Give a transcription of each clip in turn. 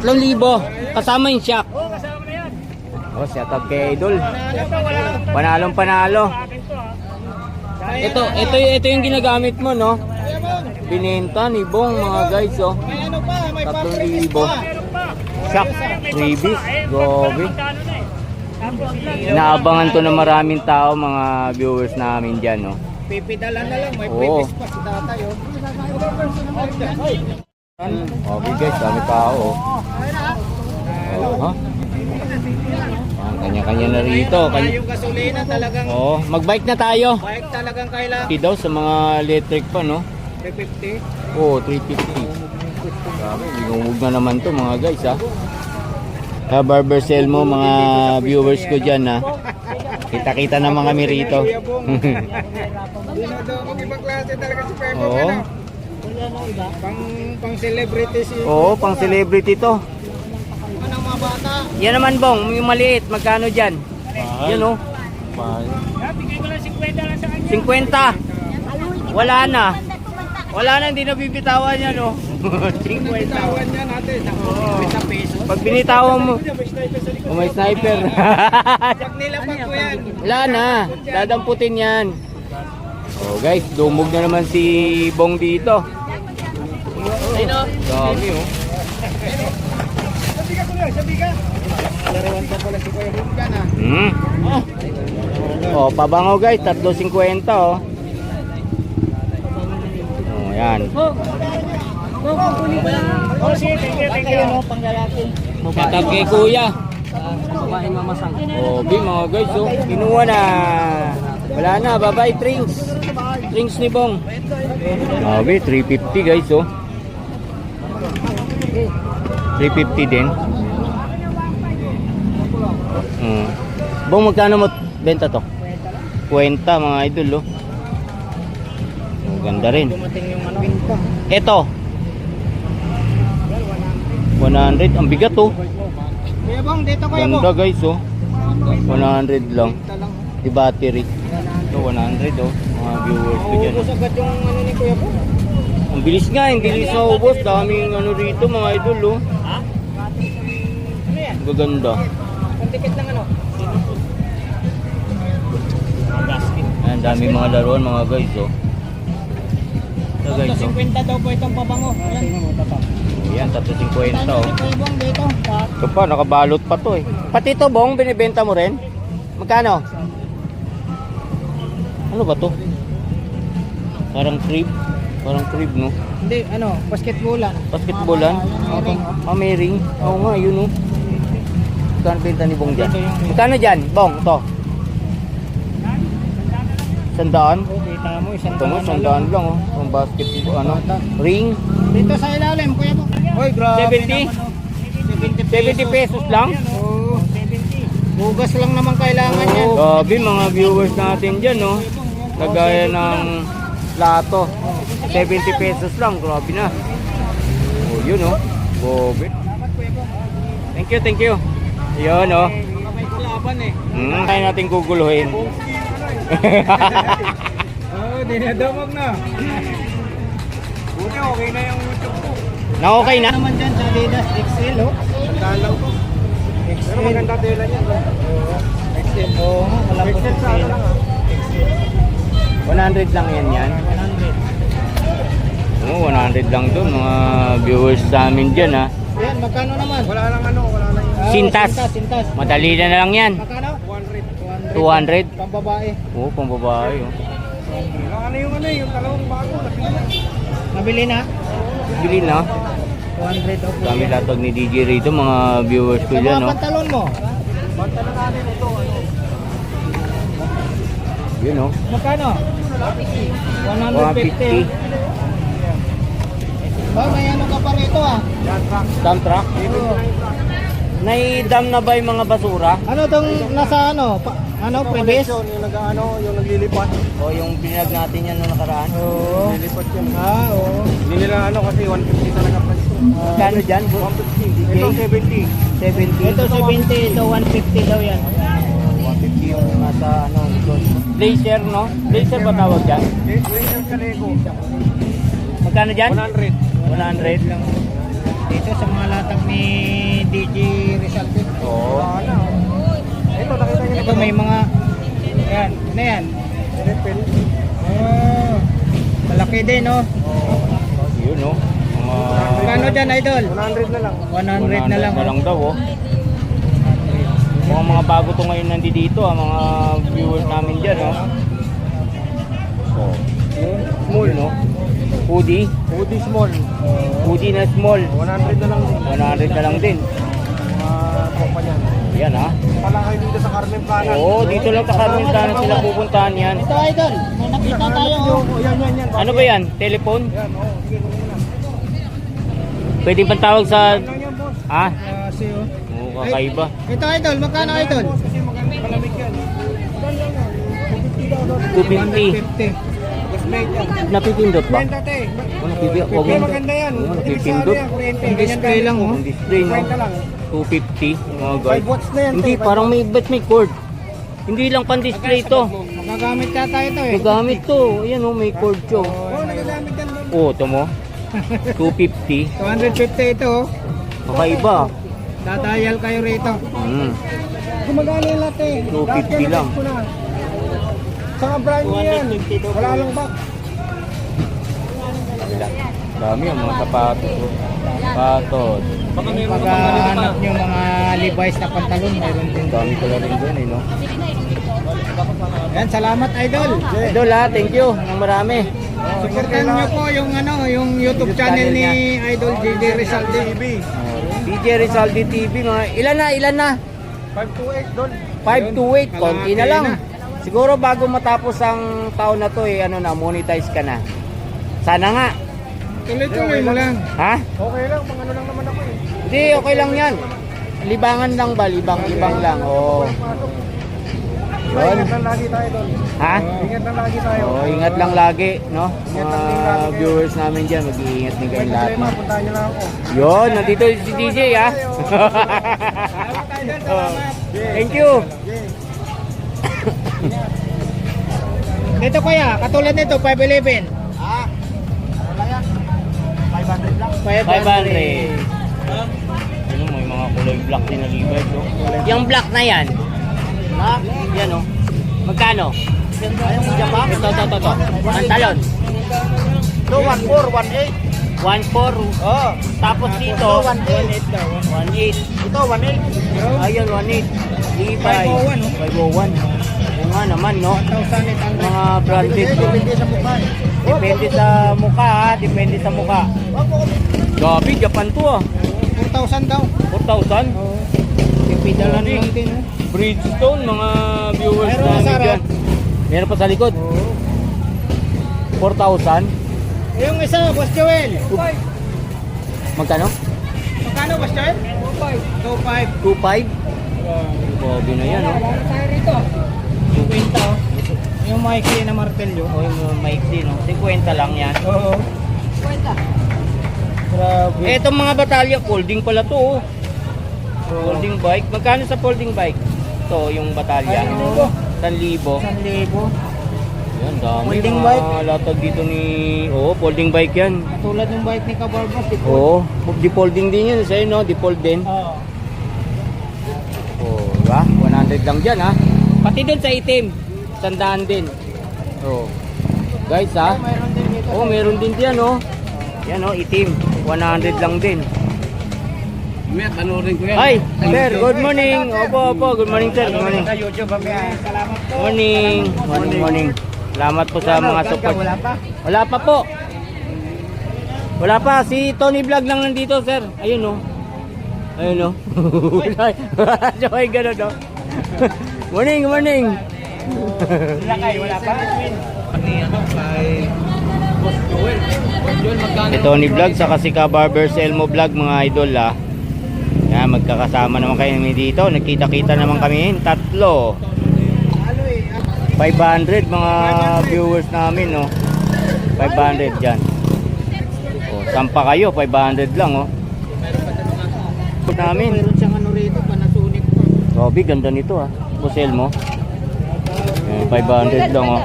3,000. Kasama yung shock. Oo, kasama na yan. Oh, shout out kay Idol. Panalong panalo. Ito yung ginagamit mo, no? Binenta ni Bong, mga guys, oh. May ano pa, may 3,000. Meron pa. Shock, freebies. Gobi. Magkano na eh. Tapos Inaabangan to na maraming tao, mga viewers namin dyan, no? Pipidala na lang, may Oo. previous pa si tatay, oh. Okay guys, dami tao, oh. Oh, ha? Kanya-kanya na rito. Yung gasolina talagang, Oh, magbike na tayo. bike talagang kailangan. Daw sa mga electric pa, no? 350. Oh, 350. Grabe, binungog na naman to, mga guys, ha? Sa barber sale mo, mga viewers ko dyan, ha? Kita-kita naman kami rito. Dinado, mag-ibang klase talaga si Pepo. Oo. Pang celebrity si... Oo, pang celebrity to. Anong mga bata? Yan naman, Bong, yung maliit, magkano dyan? Yan, oh. bigay ko lang 50 lang sa kanya. 50. Wala na. Wala na, hindi na bibitawan yan, oh. 50. Bitawan niya natin. Oo. 50 pesos. Pag binitawan mo, oh, may sniper. Pag nilapag ko yan. Wala na, dadamputin yan. Oh guys, dumog na naman si Bong dito. Dami, oh. Sabi ka kuya, sabi ka. Larawan pa pala si Kuya Bong dyan, ah. Oh, pabango guys, 3.50, oh. Oh, yan. Oh, sige, thank you. Shout out kay Kuya. Oh, mga guys, oh. Kinuha na. Wala na, bye-bye, drinks. Drinks ni Bong. Sabi, 350 guys, oh. 350 din. Bong, magkano mo benta to? 50, mga idol, oh. Oh, ganda rin. Dumating yung ano. Pinta. Ito. 100, ang bigat, oh. Kuya Bong, dito Kuya Bong. Ganda guys, oh. 100 lang. Pinta lang. Di battery. Ito 100, oh. Mga viewers ko dyan. Ubus agad yung ano ni Kuya Bong. Ang bilis nga, ang bilis na ubos. Daming ano rito, mga idol, oh. Ano yan? Gaganda. Ang ticket ng ano? Ayan, daming mga laruan, mga guys, oh. Ito guys, oh. 50 daw po itong pabango. Ayan. Ayan, 350, oh. Si Kuya Bong dito. Ito pa, nakabalot pa to, eh. Pati ito, Bong, binibenta mo rin? Magkano? Ano ba to? Parang crib. Parang crib, no? Hindi, ano, basketballan. Basketballan? Ah, may ring. Oo nga, yun, oh. Magkano benta ni Bong dyan? Magkano dyan, Bong, ito? 100? Kita mo, isang Ito mo, 100 lang, oh. Ang basketball, ano? Ring? Dito sa ilalim, Kuya Bong. Hoy, grabe 70? naman, oh. 70 pesos lang? Oo. Bugas lang naman kailangan yan. Grabe, mga viewers natin dyan, no? Kagaya ng plato. 70 pesos lang, grabe na. Oh, yun, oh. Bobe. Thank you, thank you. Yun, oh. May kalaban eh. Kaya natin guguluhin. Oo, dinadamag na. Buti okay na yung YouTube ko. Na okay na? Naman dyan sa Adidas XL, oh. Gandaan ko. XL. Pero maganda tela niya. XL. Oo, walang XL sa ano lang, ah. 100 lang yan. 100. Oo, 100 lang doon, mga viewers sa amin dyan, ha. Yan, magkano naman? Wala lang ano, wala lang. Sintas. Sintas. Madali na lang yan. Magkano? 100. 200? Pambabae. Oo, pang babae, oh. Ano yung dalawang bago, nabili na? Bili na. 200 o. Kami latag ni DJ rito, mga viewers ko Sa dyan, mga no. pantalon mo? Pantalon natin ito, ano? Yun, no. Magkano? 150. 150. Ba, may ano ka pa rito ah? Dump truck. Naidam na ba yung mga basura? Ano tong nasa ano? Ano, previous? Yung yung naglilipat. O yung binag natin yan noong nakaraan? Oo. Naglilipat yan. Ah, oo. Hindi nila kasi 150 talaga price. Kano dyan? 150. Ito 70. 70? Ito 70, ito 150 daw yan. 150 yung nasa ano. Blazer, no? Blazer ba tawag dyan? Blazer Carrego. Magkano dyan? 100. 100 lang. Dito sa mga lahat contact ni DJ Rizal din. Oo. Ito, nakita niyo Ito may mga, yan, ano yan? Repel. Oh, malaki din, no? Yun, no? Mga... Kano dyan, idol? 100 na lang. 100 na lang. Na lang daw, oh. Mga bago to ngayon nandito, mga viewers namin dyan, oh. Oh. Small, no? Hoodie. Hoodie small. Hoodie na small. 100 na lang. 100 na lang din. Tropa niyan. Yan, ha? Pala kayo dito sa Carmen Plana. Oo, dito lang sa Carmen Plana sila pupuntahan yan. Ito, idol. May nakita tayo. Yan. Ano ba yan? Telephone? Yan, oh. Sige, kunin mo na. Pwede pang tawag sa... Lang yan, boss. Ha? Kasi, oh. Oo, kakaiba. Ito, idol. Magkano, idol? Boss, kasi maganda malamig yan. Maganda yan. 250. 150. Boss, mate yan. Napipindot ba? Kwenta, te. Oo, napipindot. Pero maganda yan. Oo, Display napipindot. yan, kuryente. Yung display lang, oh. Ang display, no? Kwenta lang. 250. Mga guys. 5 watts na yan. Hindi, te. parang may ba't may cord. Hindi lang pan-display to. Magagamit ka tayo ito, eh. Magamit to. Ayan, oh, may cord to. Oo, nagagamit yan. boss. Oo, ito mo. 250. 250 ito, oh. Kakaiba. Dadayal kayo rito. Gumagana yung lahat eh. 250 Lahat yan, lang. nabit ko na. Saka brand new yan. Wala lang box. Dami ang mga sapatos. Oh. Sapatos. Pag hanap nyo mga Levi's na pantalon, mayroon din. Dami ko na rin doon, eh, no? Yan, salamat, idol. Idol, ha? Thank you. Ang marami. Supportan nyo po yung yung YouTube channel ni Idol JJ Rizalde. DJ Rizalde TV. Mga, ilan na? 528 doon. 528. Konti na Kalahati lang. na. Siguro bago matapos ang taon na to, monetize ka na. Sana nga. Tuloy-tuloy mo lang. Ha? Okay lang, pang ano lang naman ako eh. Hindi, okay lang yan. Libangan lang ba? Libang lang. Oo. Yun. Ingat lang lagi tayo doon. Ha? Ingat lang lagi tayo. Oo, ingat lang lagi, no? Ingat lang din Mga lagi kayo. viewers namin dyan, mag-iingat din May kayong lahat. problema, puntahan nyo lang ako. Yun, nandito si DJ, ha? Oh, thank you. Dito kuya, katulad nito, 511. Ah, wala yan. 500 lang. 500. Ano mo, yung mga kulay black din na Levi's, oh. Yung black na yan. Ha? Yan, oh. Magkano? Ito. Pantalon. Ito, 14, 18. 1.4. Oh. Tapos dito, 1.8 daw. 1.8. Ito, 18. Ayun, 1.8. Levi's. 501, oh. 501. Yung nga naman, no? 1,800. Mga branded, no? Depende sa mukha. Depende sa mukha, ha? Depende sa mukha. Gabi, Japan to, ah. 4,000 daw. 4,000. Oo. Ipidalan Gabi. lang din, oh. Bridgestone, mga viewers Meron namin masarap. dyan. Meron pa sa likod. 4,000. Yung isa, Boss Joel. Magkano? Magkano, Boss Joel? 2.5. 2.5. Gabi na yan, oh. Tayo rito. 50, oh. Yung maikli na martelyo. O yung maiksi, no? 50 lang yan. Oo. Grabe. Etong mga batalya, folding pala to, oh. Folding bike. Magkano sa folding bike? Ito, yung batalya. 1,000. 1,000. Yan, dami. Folding mga bike? latag dito ni... Oo, folding bike yan. Tulad ng bike ni Kabarbas. Oo, di-folding din yun sa'yo, no? Di-fold din. Oo. Oh, diba? 100 lang dyan, ha? Pati dun sa itim. 100 din. Oh. Guys, ha? Mayroon din dito. Oh, meron din diyan, oh. Yan, oh, itim. 100 lang din. Ay, sir, good morning. Opo, good morning, sir. Good morning. Sa YouTube, mamaya. Salamat po. Morning. Salamat po sa mga support. Wala pa. Wala pa po. Wala pa. Si Tony Vlog lang nandito, sir. Ayun, oh. Ayun, oh. Joy, gano'n, oh. Morning. Wala kayo, wala pa. Si Tony Vlog sa si Ka Barbers Elmo Vlog, mga idol, ha. Yan, magkakasama naman kayo dito. Nagkita-kita naman kami, tatlo. 500 mga viewers namin, no. 500 dyan. Oh, sampa kayo, 500 lang, oh. Namin. Mayroon siyang ano rito, Panasonic pa. Grabe, ganda nito, ah. Busel mo. 500 lang, oh.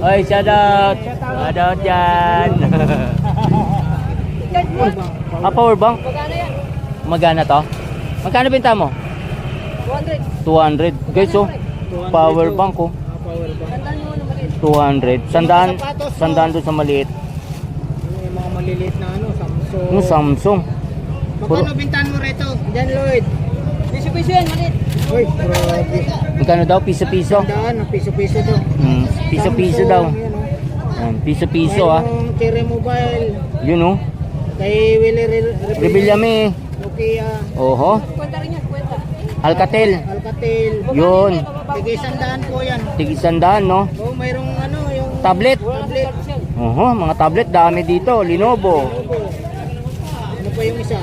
Ay, shout out. Shout out dyan. Power bank. Magana to? Magkano benta mo? 200. Guys, oh. Power bank, oh. Power bank. 200. Sandaan doon sa maliit. Yung mga maliliit na ano, Samsung. Yung Samsung. Magkano bintahan mo rito? Diyan, Lloyd. Piso-piso yan, maliit. Uy, grabe. Magkano daw? Piso-piso? Tandaan, piso-piso to. Piso-piso Samsung, daw. yan, oh. Yan, piso-piso, ah. Mayroong Cherry Mobile. Yun, oh. Kay Willie Rebillame. Nokia. Oho. Alcatel. Alcatel. Yun. Tig-100 po yan. Tig-100, no? Oh, mayroong ano, yung Tablet. tablet. Oho, mga tablet dami dito. Lenovo. Ano pa yung isa?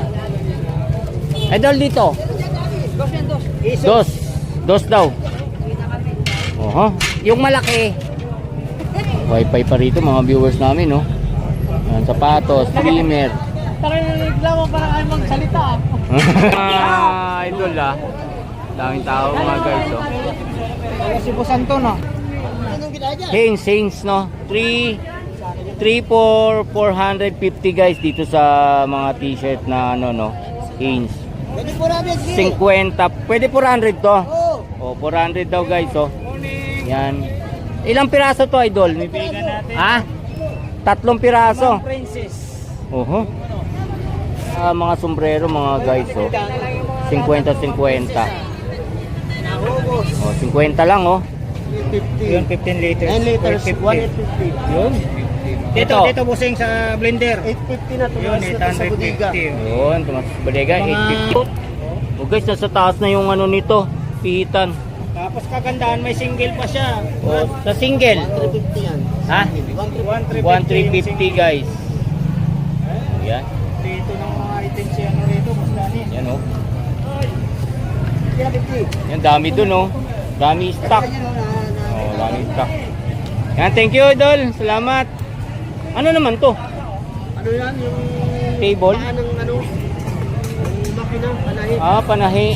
Idol dito. Asus. Dos daw. Oho. Yung malaki. Wi-Fi pa rito mga viewers namin, no? Yan, sapatos, streamer. Parang naglawa para kayo magsalita. Idol, ah. Daming tao mga guys, oh. Si Busanto, no? Hanes, no? 450 guys dito sa mga t-shirt na ano, no? Hanes. 50. Pwede 400 to. Oh, 400 daw guys, oh. Yan. Ilang piraso to, idol? Ha? 3 piraso. Princess. Oho. Mga sombrero mga guys, oh. 50. Oh, 50 lang, oh. Yun, 15 liters. 9 liters, 150. Yun. Dito busing sa blender. 850 na Yun, tumaas na to sa bodega. 850. Yun, tumas bodega, 850. Oh guys, nasa taas na yung ano nito, pihitan. Tapos kagandahan, may single pa siya. Oh, sa single. 350 yan. Ha? 1350 guys. Yan. Dito ng mga items yan rito, mas dani. Yan, oh. 350. Yan, dami dun, oh. Dami stock. Oh, dami stock. Yan, thank you, idol. Salamat. Ano naman to? Ano yan? Yung Table? paan ng ano? Yung makina, panahi. Panahi.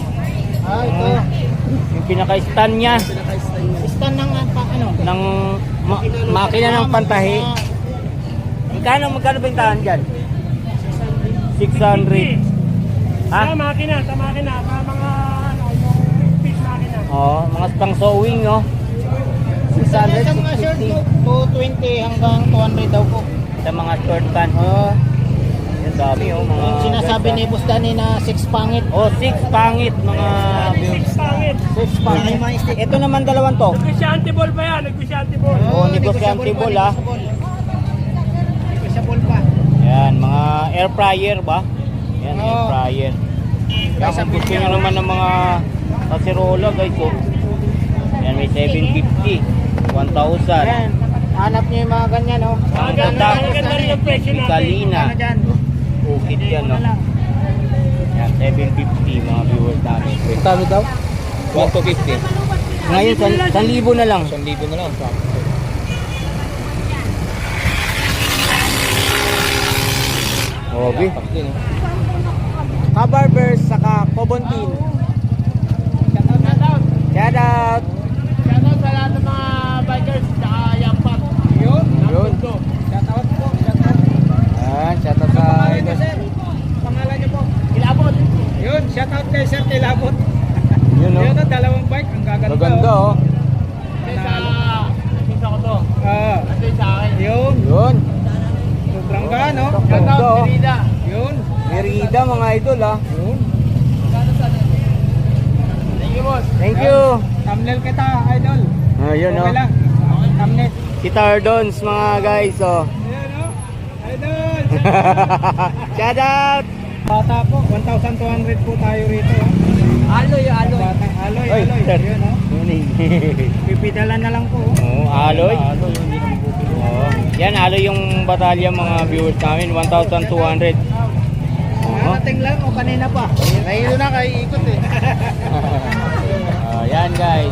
Ito. Yung pinaka-stand niya Pinaka-style niya. Stand ng ano? ng makina ng pantahi. Magkano bentahan dyan? 600. Ha? Sa makina, sa mga ano, yung fish makina. Oh, mga pang sewing, no? Sa mga shirt 600, po, 220 hanggang 200 daw po. sa mga short pants. Yan dami, oh, mga Yung sinasabi ni Boss Danny na 6 pangit. Oh, 6 pangit mga Fish pangit. 6 pangit. Ito naman dalawang to. Negosyante ball pa yan, negosyante ball. Oh, negosyable ah. Negosyable pa. Yan, mga air fryer ba? Yan, air Oo. fryer. Kaya kung gusto nyo naman ng mga kaserola, guys, oh. Yan, may 750, 1,000. Yan. Hanap niyo yung mga ganyan, oh. Ang Maganda, ganda. maganda rin yung presyo May natin. kalina. Ano dyan? Ukit yan, no? Yan, 750 mga viewers namin. Talo daw? 1,250. Ngayon, 1,000 na lang. 1,000 na lang. Obi. Kabarbers saka Cobontin. Shout out. Shoutout sa lahat ng mga bikers, tsaka Yampak. Yun. Yun. Shout out po. Shout out. Yan, shout out sa Pangalan niyo, sir. Pangalan niyo po. Ilabot. Yun. Shout out kay Sir Tilabot. Yun, no? Yun, dalawang bike. Ang gaganda. Maganda, oh. Isa ko to. Ito yung sa akin. Yun. Yun. Sobrang gano. Ganda, oh. Merida. Yun. Merida, mga idol, ah. Yun. Thank you, boss. Thank you. Thumbnail kita, idol. Ayun, Okay oh. lang. Thumbnail. Si Tardons, mga guys, oh. Ayan, oh. Idol. Shout out. Bata po. 1,200 po tayo rito. Oh. Aloy, aloy. Bata. Aloy, Oy, aloy. sir. Yun, oh. Pipidalan na lang po. Oh. Oh, aloy. Oh. Yan, aloy yung batalya mga viewers namin. 1,200. Narating lang o kanina pa. Nahilo na kay ikot eh. Yan guys.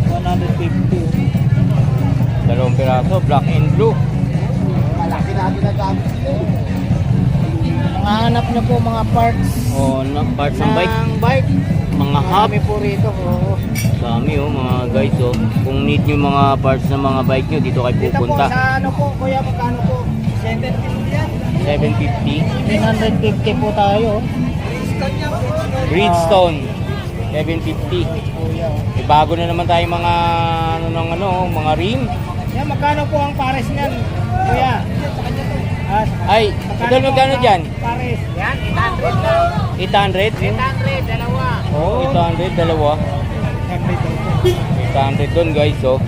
150. Dalawang piraso, black and blue. Malaki na ginagamit sila eh. Mga hanap na po mga parts Oh, parts ng bike. bike. Mga hub. Marami po rito. Oh. Dami, oh, mga guys, oh. Kung need nyo mga parts ng mga bike nyo, dito kayo Dito po pupunta. sa ano po, kuya, magkano po? 750 yan. 750. 950 po tayo. Bridgestone, 750. Kuya. Eh, bago na naman tayo mga mga rim. Yan, magkano po ang pares niyan? Kuya. Ay, ito magkano ang dyan? Pares. Yan, 800 lang. 800? 800, dalawa. Oo, 800, dalawa. 800 doon guys, oh.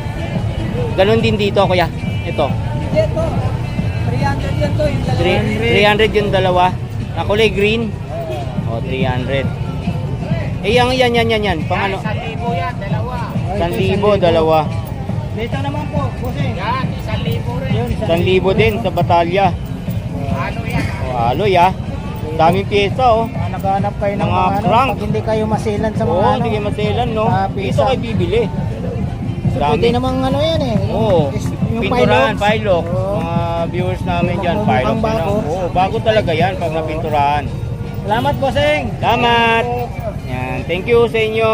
Ganon din dito, kuya. Ito. Ito. 300 yan to. Yung 300 yung dalawa. Na kulay green. Oh, 300. Eh, yan. Pang ano? 1,000 yan, dalawa. 1,000, dalawa. Dito naman po, bossing. Yan, 1,000 rin. Yun, 1,000 din sa batalya. Ano yan? Oh, aloy ah. Daming pyesa, oh. Naghanap kayo ng Mga mga ano, crank. pag hindi kayo masilan sa mga Oo, ano. hindi kayo maselan, no? Sa Dito pyesa. kayo bibili. So, Dami. pwede namang ano yan eh. Oo. Yung Pinturan, Pilox. Pilok. Oo. Mga viewers namin dyan, Mukhang Pilok na bago. lang. Oo, bago talaga yan pag napinturahan. Salamat, bossing. Salamat! Yan, thank you sa inyo.